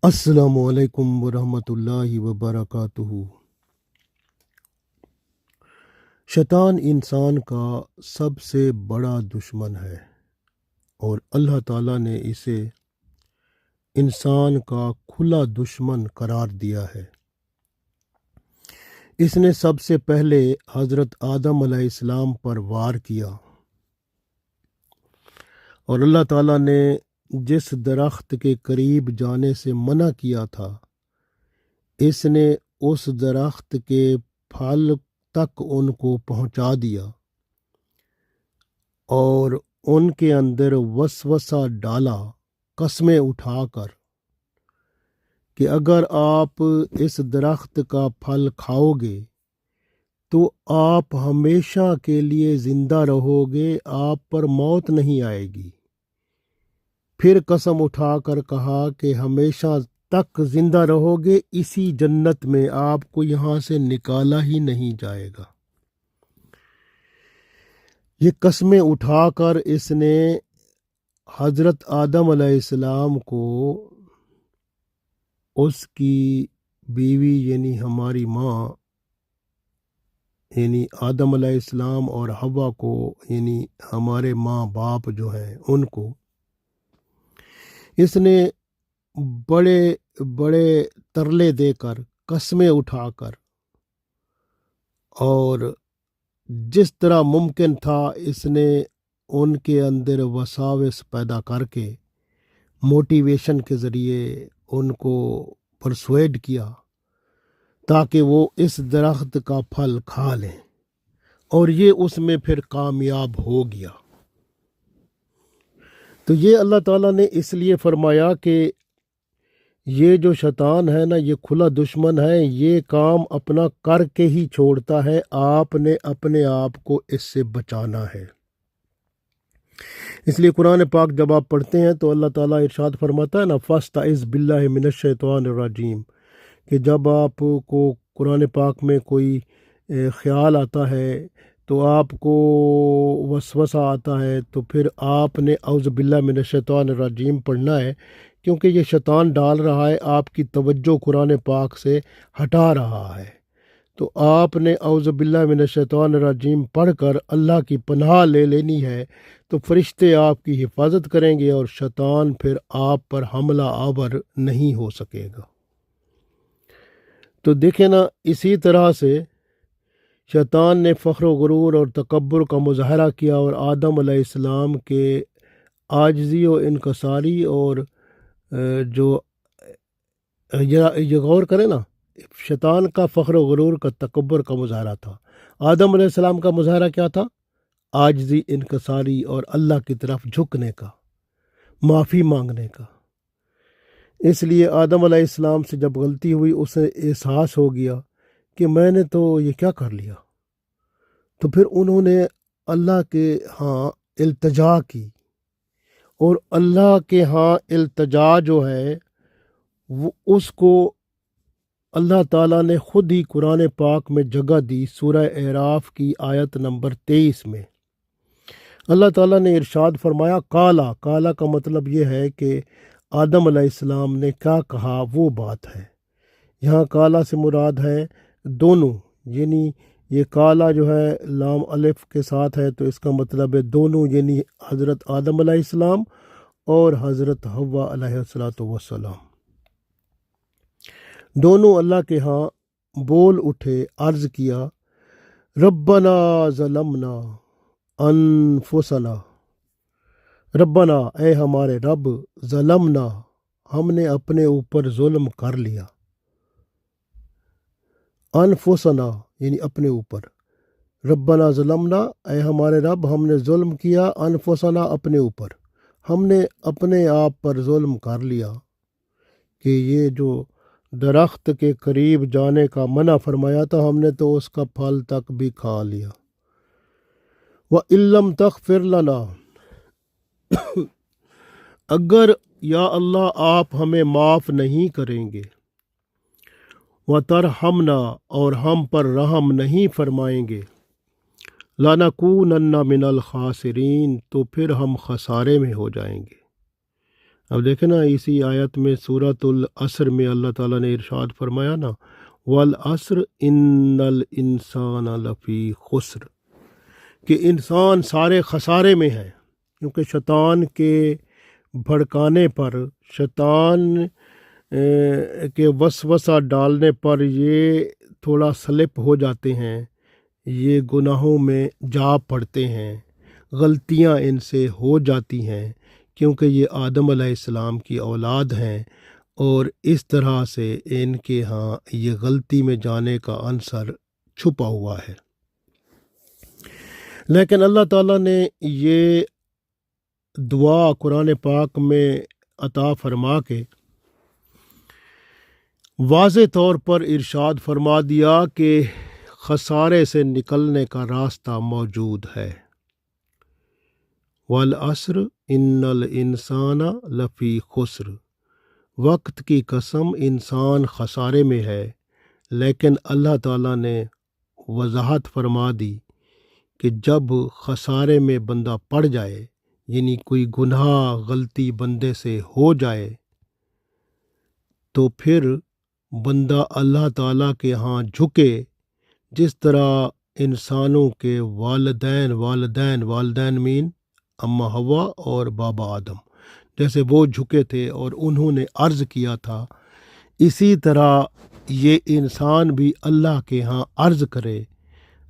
السلام علیکم ورحمۃ اللہ وبرکاتہ۔ شیطان انسان کا سب سے بڑا دشمن ہے اور اللہ تعالیٰ نے اسے انسان کا کھلا دشمن قرار دیا ہے۔ اس نے سب سے پہلے حضرت آدم علیہ السلام پر وار کیا اور اللہ تعالیٰ نے جس درخت کے قریب جانے سے منع کیا تھا، اس نے اس درخت کے پھل تک ان کو پہنچا دیا اور ان کے اندر وسوسہ ڈالا قسمیں اٹھا کر کہ اگر آپ اس درخت کا پھل کھاؤ گے تو آپ ہمیشہ کے لیے زندہ رہو گے، آپ پر موت نہیں آئے گی۔ پھر قسم اٹھا کر کہا کہ ہمیشہ تک زندہ رہو گے، اسی جنت میں آپ کو یہاں سے نکالا ہی نہیں جائے گا۔ یہ قسمیں اٹھا کر اس نے حضرت آدم علیہ السلام کو اس کی بیوی یعنی ہماری ماں یعنی آدم علیہ السلام اور حوا کو یعنی ہمارے ماں باپ جو ہیں ان کو اس نے بڑے بڑے ترلے دے کر قسمیں اٹھا کر اور جس طرح ممکن تھا اس نے ان کے اندر وساوس پیدا کر کے موٹیویشن کے ذریعے ان کو پرسویڈ کیا تاکہ وہ اس درخت کا پھل کھا لیں، اور یہ اس میں پھر کامیاب ہو گیا۔ تو یہ اللہ تعالیٰ نے اس لیے فرمایا کہ یہ جو شیطان ہے نا، یہ کھلا دشمن ہے، یہ کام اپنا کر کے ہی چھوڑتا ہے، آپ نے اپنے آپ کو اس سے بچانا ہے۔ اس لیے قرآن پاک جب آپ پڑھتے ہیں تو اللہ تعالیٰ ارشاد فرماتا ہے نا، فاستعذ باللہ من الشیطان الرجیم، کہ جب آپ کو قرآن پاک میں کوئی خیال آتا ہے تو آپ کو وسوسہ آتا ہے تو پھر آپ نے اعوذ باللہ من الشیطان الرجیم پڑھنا ہے، کیونکہ یہ شیطان ڈال رہا ہے آپ کی توجہ قرآن پاک سے ہٹا رہا ہے۔ تو آپ نے اعوذ باللہ من الشیطان الرجیم پڑھ کر اللہ کی پناہ لے لینی ہے، تو فرشتے آپ کی حفاظت کریں گے اور شیطان پھر آپ پر حملہ آور نہیں ہو سکے گا۔ تو دیکھیں نا، اسی طرح سے شیطان نے فخر و غرور اور تکبر کا مظاہرہ کیا اور آدم علیہ السلام کے عاجزی و انکساری اور جو یہ غور کریں نا، شیطان کا فخر و غرور کا تکبر کا مظاہرہ تھا، آدم علیہ السلام کا مظاہرہ کیا تھا؟ عاجزی، انکساری اور اللہ کی طرف جھکنے کا، معافی مانگنے کا۔ اس لیے آدم علیہ السلام سے جب غلطی ہوئی اسے احساس ہو گیا کہ میں نے تو یہ کیا کر لیا، تو پھر انہوں نے اللہ کے ہاں التجا کی، اور اللہ کے ہاں التجا جو ہے وہ اس کو اللہ تعالیٰ نے خود ہی قرآن پاک میں جگہ دی۔ سورہ اعراف کی آیت نمبر 23 میں اللہ تعالیٰ نے ارشاد فرمایا، کالا کالا کا مطلب یہ ہے کہ آدم علیہ السلام نے کیا کہا وہ بات ہے۔ یہاں کالا سے مراد ہے دونوں، یعنی یہ کالا جو ہے لام الف کے ساتھ ہے تو اس کا مطلب ہے دونوں، یعنی حضرت آدم علیہ السلام اور حضرت حوا علیہ السلام، دونوں اللہ کے ہاں بول اٹھے، عرض کیا، ربنا ظلمنا انفسنا، ربنا اے ہمارے رب، ظلمنا ہم نے اپنے اوپر ظلم کر لیا، انفسنا یعنی اپنے اوپر، ربنا ظلمنا اے ہمارے رب ہم نے ظلم کیا، انفسنا اپنے اوپر، ہم نے اپنے آپ پر ظلم کر لیا کہ یہ جو درخت کے قریب جانے کا منع فرمایا تھا ہم نے تو اس کا پھل تک بھی کھا لیا۔ وَإِن لَّمْ تَغْفِرْ لَنَا، اگر یا اللہ آپ ہمیں معاف نہیں کریں گے، وَتَرْحَمْنَا اور ہم پر رحم نہیں فرمائیں گے، لَنَكُونَنَّ مِنَ الْخَاسِرِينَ تو پھر ہم خسارے میں ہو جائیں گے۔ اب دیکھیں نا اسی آیت میں سورۃ العصر میں اللہ تعالیٰ نے ارشاد فرمایا نا والعصر ان الانسان لفی خسر، کہ انسان سارے خسارے میں ہے، کیونکہ شیطان کے بھڑکانے پر، شیطان کے وسوسہ ڈالنے پر یہ تھوڑا سلپ ہو جاتے ہیں، یہ گناہوں میں جا پڑتے ہیں، غلطیاں ان سے ہو جاتی ہیں، کیونکہ یہ آدم علیہ السلام کی اولاد ہیں، اور اس طرح سے ان کے ہاں یہ غلطی میں جانے کا عنصر چھپا ہوا ہے۔ لیکن اللہ تعالیٰ نے یہ دعا قرآن پاک میں عطا فرما کے واضح طور پر ارشاد فرما دیا کہ خسارے سے نکلنے کا راستہ موجود ہے۔ والعصر ان الانسان لفی خسر، وقت کی قسم انسان خسارے میں ہے، لیکن اللہ تعالیٰ نے وضاحت فرما دی کہ جب خسارے میں بندہ پڑ جائے، یعنی کوئی گناہ غلطی بندے سے ہو جائے، تو پھر بندہ اللہ تعالیٰ کے ہاں جھکے، جس طرح انسانوں کے والدین مین اماں حوا اور بابا آدم، جیسے وہ جھکے تھے اور انہوں نے عرض کیا تھا، اسی طرح یہ انسان بھی اللہ کے ہاں عرض کرے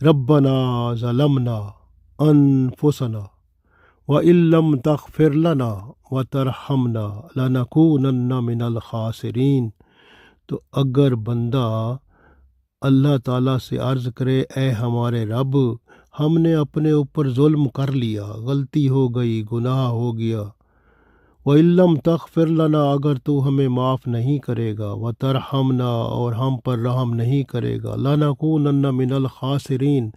ربنا ظلمنا انفسنا وَإِن لَّمْ تَغْفِرْ لَنَا وَتَرْحَمْنَا لَنَكُونَنَّ مِنَ الْخَاسِرِينَ۔ تو اگر بندہ اللہ تعالیٰ سے عرض کرے اے ہمارے رب، ہم نے اپنے اوپر ظلم کر لیا، غلطی ہو گئی، گناہ ہو گیا، وَإِن لَّمْ تَغْفِرْ لَنَا، اگر تو ہمیں معاف نہیں کرے گا، وَتَرْحَمْنَا، اور ہم پر رحم نہیں کرے گا، لَنَكُونَنَّ مِنَ الْخَاسِرِينَ،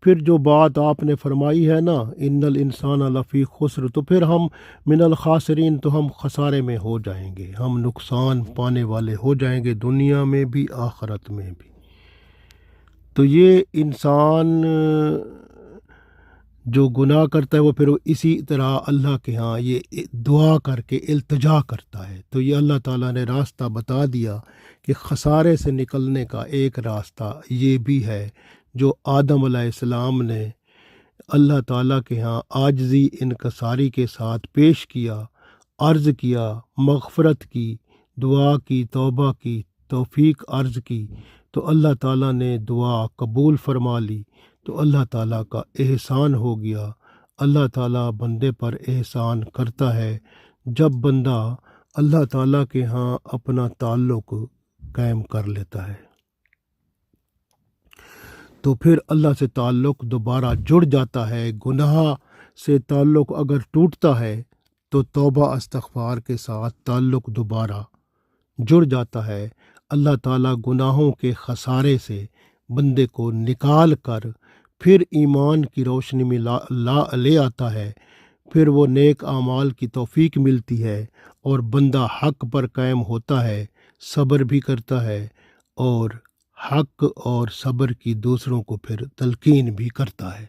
پھر جو بات آپ نے فرمائی ہے نا ان الانسان لفی خسر، تو پھر ہم من الخاسرین، تو ہم خسارے میں ہو جائیں گے، ہم نقصان پانے والے ہو جائیں گے، دنیا میں بھی آخرت میں بھی۔ تو یہ انسان جو گناہ کرتا ہے وہ پھر اسی طرح اللہ کے ہاں یہ دعا کر کے التجا کرتا ہے۔ تو یہ اللہ تعالیٰ نے راستہ بتا دیا کہ خسارے سے نکلنے کا ایک راستہ یہ بھی ہے جو آدم علیہ السلام نے اللہ تعالیٰ کے ہاں عاجزی انکساری کے ساتھ پیش کیا، عرض کیا، مغفرت کی، دعا کی، توبہ کی، توفیق عرض کی، تو اللہ تعالیٰ نے دعا قبول فرما لی، تو اللہ تعالیٰ کا احسان ہو گیا۔ اللہ تعالیٰ بندے پر احسان کرتا ہے جب بندہ اللہ تعالیٰ کے ہاں اپنا تعلق قائم کر لیتا ہے، تو پھر اللہ سے تعلق دوبارہ جڑ جاتا ہے۔ گناہ سے تعلق اگر ٹوٹتا ہے تو توبہ استغفار کے ساتھ تعلق دوبارہ جڑ جاتا ہے۔ اللہ تعالیٰ گناہوں کے خسارے سے بندے کو نکال کر پھر ایمان کی روشنی میں لے آتا ہے، پھر وہ نیک اعمال کی توفیق ملتی ہے اور بندہ حق پر قائم ہوتا ہے، صبر بھی کرتا ہے، اور حق اور صبر کی دوسروں کو پھر تلقین بھی کرتا ہے۔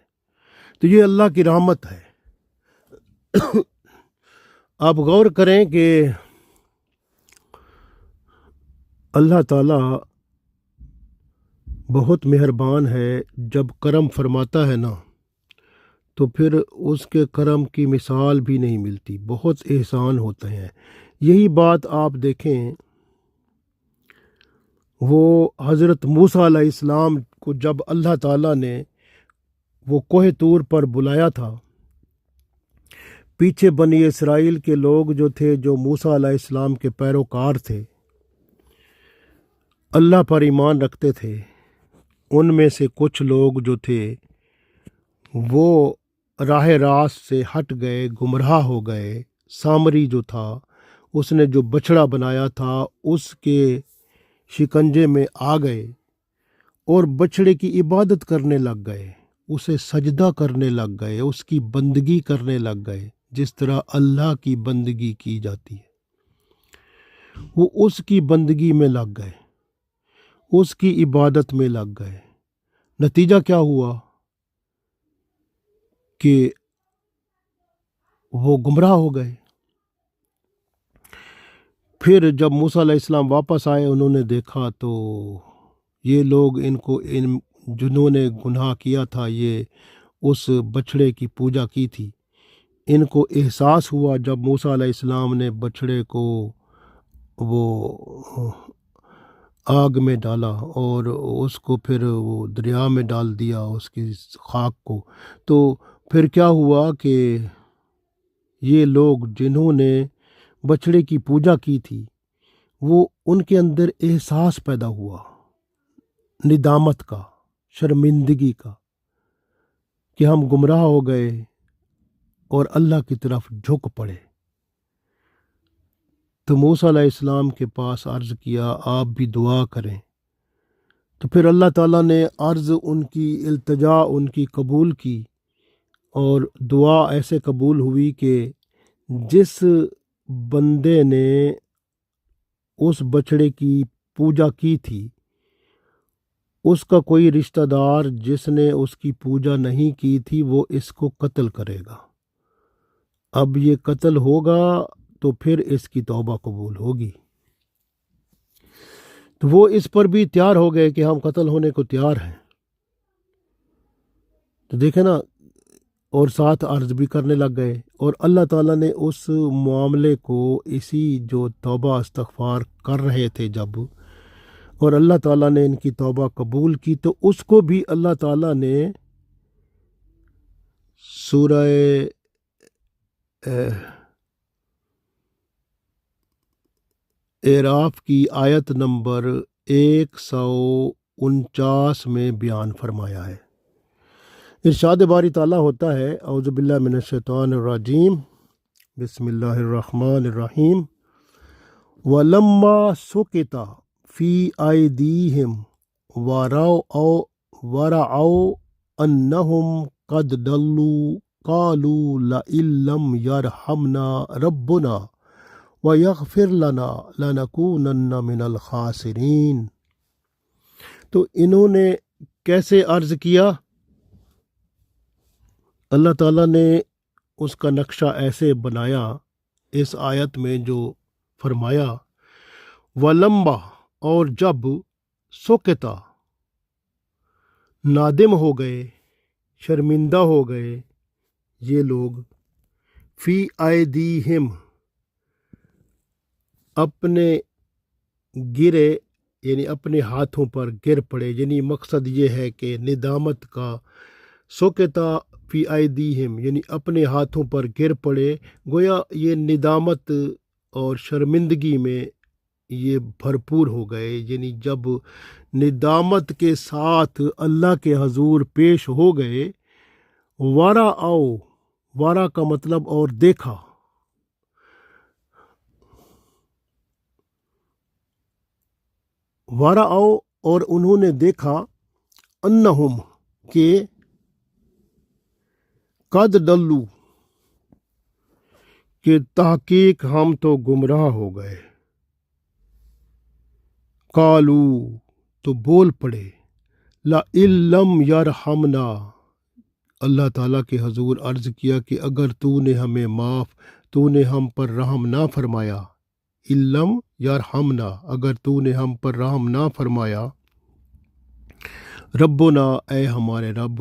تو یہ اللہ کی رحمت ہے۔ آپ غور کریں کہ اللہ تعالیٰ بہت مہربان ہے، جب کرم فرماتا ہے نا تو پھر اس کے کرم کی مثال بھی نہیں ملتی، بہت احسان ہوتے ہیں۔ یہی بات آپ دیکھیں، وہ حضرت موسیٰ علیہ السلام کو جب اللہ تعالیٰ نے وہ کوہ طور پر بلایا تھا، پیچھے بنی اسرائیل کے لوگ جو تھے، جو موسیٰ علیہ السلام کے پیروکار تھے، اللہ پر ایمان رکھتے تھے، ان میں سے کچھ لوگ جو تھے وہ راہ راست سے ہٹ گئے، گمراہ ہو گئے۔ سامری جو تھا، اس نے جو بچڑا بنایا تھا اس کے شکنجے میں آ گئے اور بچڑے کی عبادت کرنے لگ گئے، اسے سجدہ کرنے لگ گئے، اس کی بندگی کرنے لگ گئے، جس طرح اللہ کی بندگی کی جاتی ہے۔ وہ اس کی بندگی میں لگ گئے، اس کی عبادت میں لگ گئے۔ نتیجہ کیا ہوا کہ وہ گمراہ ہو گئے۔ پھر جب موسیٰ علیہ السلام واپس آئے انہوں نے دیکھا تو یہ لوگ ان جنہوں نے گناہ کیا تھا، یہ اس بچھڑے کی پوجا کی تھی، ان کو احساس ہوا جب موسیٰ علیہ السلام نے بچھڑے کو وہ آگ میں ڈالا اور اس کو پھر وہ دریا میں ڈال دیا اس کی خاک کو، تو پھر کیا ہوا کہ یہ لوگ جنہوں نے بچھڑے کی پوجا کی تھی وہ ان کے اندر احساس پیدا ہوا ندامت کا، شرمندگی کا، کہ ہم گمراہ ہو گئے اور اللہ کی طرف جھک پڑے۔ تو موسیٰ علیہ السلام کے پاس عرض کیا آپ بھی دعا کریں، تو پھر اللہ تعالیٰ نے عرض ان کی، التجا ان کی قبول کی، اور دعا ایسے قبول ہوئی کہ جس بندے نے اس بچڑے کی پوجا کی تھی اس کا کوئی رشتہ دار جس نے اس کی پوجا نہیں کی تھی وہ اس کو قتل کرے گا۔ اب یہ قتل ہوگا تو پھر اس کی توبہ قبول ہوگی۔ تو وہ اس پر بھی تیار ہو گئے کہ ہم قتل ہونے کو تیار ہیں۔ تو دیکھیں نا، اور ساتھ عرض بھی کرنے لگ گئے، اور اللہ تعالیٰ نے اس معاملے کو اسی جو توبہ استغفار کر رہے تھے جب، اور اللہ تعالیٰ نے ان کی توبہ قبول کی، تو اس کو بھی اللہ تعالیٰ نے سورہ اعراف کی آیت نمبر 149 میں بیان فرمایا ہے۔ ارشاد باری تعالیٰ ہوتا ہے، اعوذ باللہ من الشیطان الرجیم، بسم اللہ الرحمن الرحیم، وَلَمَّا سُقِطَ فِي أَيْدِيهِمْ وَرَأَوْا أَنَّهُمْ قَدْ ضَلُّوا قَالُوا لَئِن لَّمْ يَرْحَمْنَا رَبُّنَا وَيَغْفِرْ لَنَا لَنَكُونَنَّ مِنَ الْخَاسِرِينَ۔ تو انہوں نے کیسے عرض کیا؟ اللہ تعالیٰ نے اس کا نقشہ ایسے بنایا اس آیت میں جو فرمایا، وَلَمَّا، اور جب، سُقِطَ، نادم ہو گئے، شرمندہ ہو گئے یہ لوگ، فی ایدیہم، اپنے گرے، یعنی اپنے ہاتھوں پر گر پڑے، یعنی مقصد یہ ہے کہ ندامت کا، سُقِطَ فی ایدیہم یعنی اپنے ہاتھوں پر گر پڑے، گویا یہ ندامت اور شرمندگی میں یہ بھرپور ہو گئے، یعنی جب ندامت کے ساتھ اللہ کے حضور پیش ہو گئے، وارا کا مطلب اور دیکھا، وارا اور انہوں نے دیکھا، انہم، کہ قد ڈلو، کہ تحقیق ہم تو گمراہ ہو گئے، قالو، تو بول پڑے، لَئِن لَّمْ یرحمنا، اللہ تعالیٰ کے حضور عرض کیا کہ اگر تو نے ہمیں تو نے ہم پر رحم نہ فرمایا، لَّمْ یرحمنا، اگر تو نے ہم پر رحم نہ فرمایا، ربنا، اے ہمارے رب،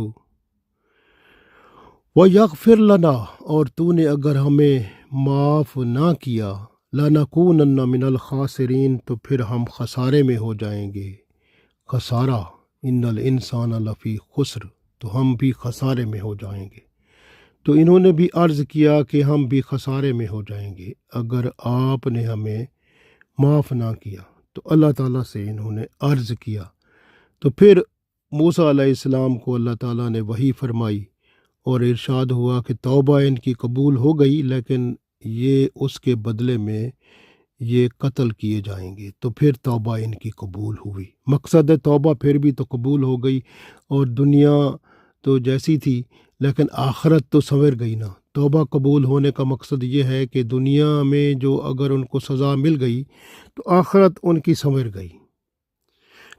وَيَغْفِرْ لَنَا، اور تو نے اگر ہمیں معاف نہ کیا، لَنَكُونَنَّ مِنَ الْخَاسِرِينَ، تو پھر ہم خسارے میں ہو جائیں گے۔ خسارہ، ان الانسان لفی خسر، تو ہم بھی خسارے میں ہو جائیں گے۔ تو انہوں نے بھی عرض کیا کہ ہم بھی خسارے میں ہو جائیں گے اگر آپ نے ہمیں معاف نہ کیا۔ تو اللہ تعالیٰ سے انہوں نے عرض کیا، تو پھر موسیٰ علیہ السلام کو اللہ تعالیٰ نے وحی فرمائی، اور ارشاد ہوا کہ توبہ ان کی قبول ہو گئی، لیکن یہ اس کے بدلے میں یہ قتل کیے جائیں گے۔ تو پھر توبہ ان کی قبول ہوئی، مقصد ہے توبہ پھر بھی تو قبول ہو گئی، اور دنیا تو جیسی تھی لیکن آخرت تو سنور گئی نا۔ توبہ قبول ہونے کا مقصد یہ ہے کہ دنیا میں جو اگر ان کو سزا مل گئی تو آخرت ان کی سنور گئی۔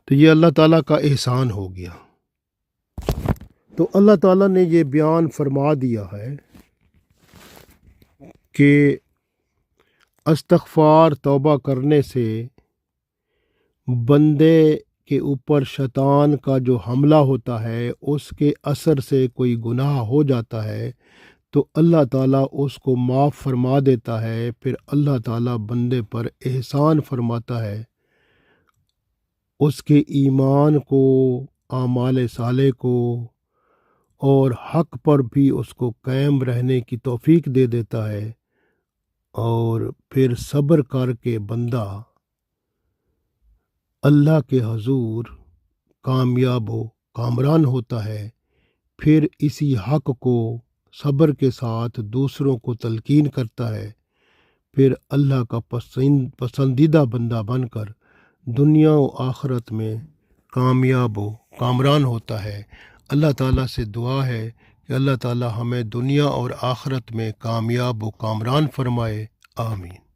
تو یہ اللہ تعالیٰ کا احسان ہو گیا۔ تو اللہ تعالیٰ نے یہ بیان فرما دیا ہے کہ استغفار توبہ کرنے سے بندے کے اوپر شیطان کا جو حملہ ہوتا ہے اس کے اثر سے کوئی گناہ ہو جاتا ہے تو اللہ تعالیٰ اس کو معاف فرما دیتا ہے، پھر اللہ تعالیٰ بندے پر احسان فرماتا ہے، اس کے ایمان کو، اعمال صالح کو اور حق پر بھی اس کو قائم رہنے کی توفیق دے دیتا ہے، اور پھر صبر کر کے بندہ اللہ کے حضور کامیاب و کامران ہوتا ہے، پھر اسی حق کو صبر کے ساتھ دوسروں کو تلقین کرتا ہے، پھر اللہ کا پسندیدہ بندہ بن کر دنیا و آخرت میں کامیاب و کامران ہوتا ہے۔ اللہ تعالیٰ سے دعا ہے کہ اللہ تعالیٰ ہمیں دنیا اور آخرت میں کامیاب و کامران فرمائے، آمین۔